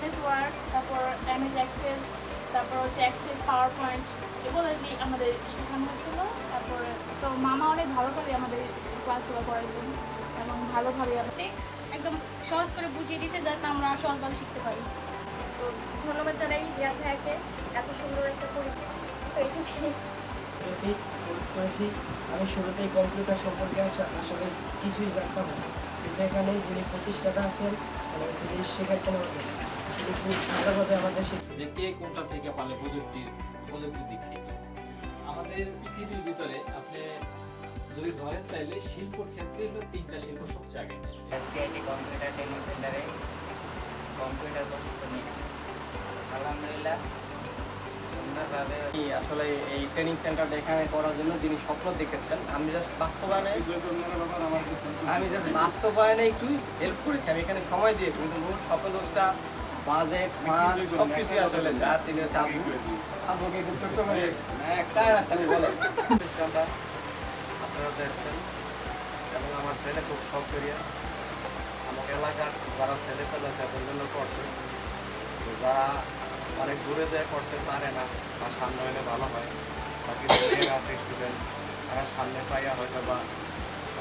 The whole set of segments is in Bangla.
এমএস ওয়ার্ড, তারপর এমএস এক্সেল, তারপর হচ্ছে এক্সেল পাওয়ার পয়েন্ট, এগুলো আমাদের শেখানো হয়েছিল। তারপরে তো মামা অনেক ভালো করে আমাদের ক্লাসগুলো করাইতেন এবং ভালোভাবে আমাদের একদম সহজ করে বুঝিয়ে দিতে, যাতে আমরা সহজভাবে শিখতে পারি। তো ধন্যবাদ জানাই রিয়া ভাইয়াকে, এত সুন্দর একটা পরিচয়। তো এইটুকুই। কোর্স করেছি। আমি শুরুতেই কম্পিউটার সম্পর্কে আসলে কিছুই জানতাম না, কিন্তু এখানে যিনি প্রতিষ্ঠাতা আছেন যিনি শেখাচ্ছেন আমাদের, তিনি খুব ভালোভাবে আমাদের যে কে কোনটা থেকে পালে প্রযুক্তির দিক থেকে। আমাদের পৃথিবীর ভিতরে আপনি যদি ধরেন তাইলে শিল্পর ক্ষেত্রে হলো 3টা শিল্প সবচেয়ে আগে। এসটিআইটি কম্পিউটার ট্রেনিং সেন্টারে কম্পিউটার প্রশিক্ষণ নিয়েছি। আলহামদুলিল্লাহ সুন্দরভাবে। আসলে এই ট্রেনিং সেন্টারটা এখানে করার জন্য যিনি স্বপ্ন দেখেছেন, আমি জাস্ট বাস্তবায়নে একটু হেল্প করেছি। আমি এখানে সময় দিয়ে, কিন্তু মূল স্বপ্নদোষটা বাজেট ফান্ড সব কিছু আসলে যার তিনি হচ্ছে আবুকে একটু ছোট্ট করে একটা আছে আমি বলেন। আপনারা দেখছেন এবং আমার ছেলে খুব শখ করিয়া আমার এলাকার যারা ছেলে পেলে সেটার জন্য করছে, তো যারা অনেক দূরে যায় করতে পারে না বা সামনে হলে ভালো হয়, বাকি আছে স্টুডেন্ট তারা সামনে পাইয়া হয়তো বা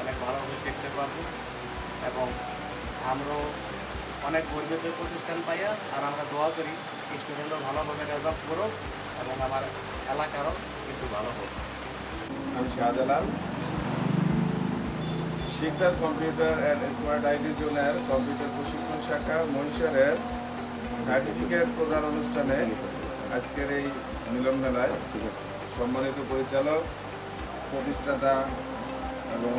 অনেক ভালোভাবে শিখতে পারবো এবং আমরাও অনেক গর্বিত প্রতিষ্ঠান পাইয়া। আর আমরা দোয়া করি স্টুডেন্টও ভালোভাবে রেজাল্ট করুক এবং আমার এলাকারও কিছু ভালো হোক। আমি Shahjalal, Sikder computer and smart ID জোনের কম্পিউটার প্রশিক্ষণ শাখা মহিষারের সার্টিফিকেট প্রদান অনুষ্ঠানে আজকের এই মিলন মেলায় সম্মানিত পরিচালক, প্রতিষ্ঠাতা এবং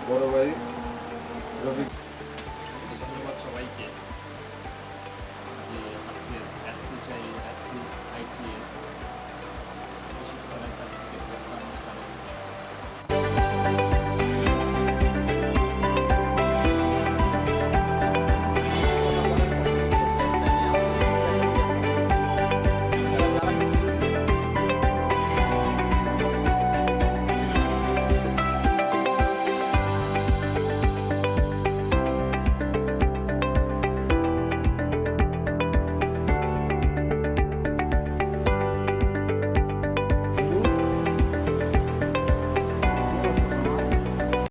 বড় ভাই রফিক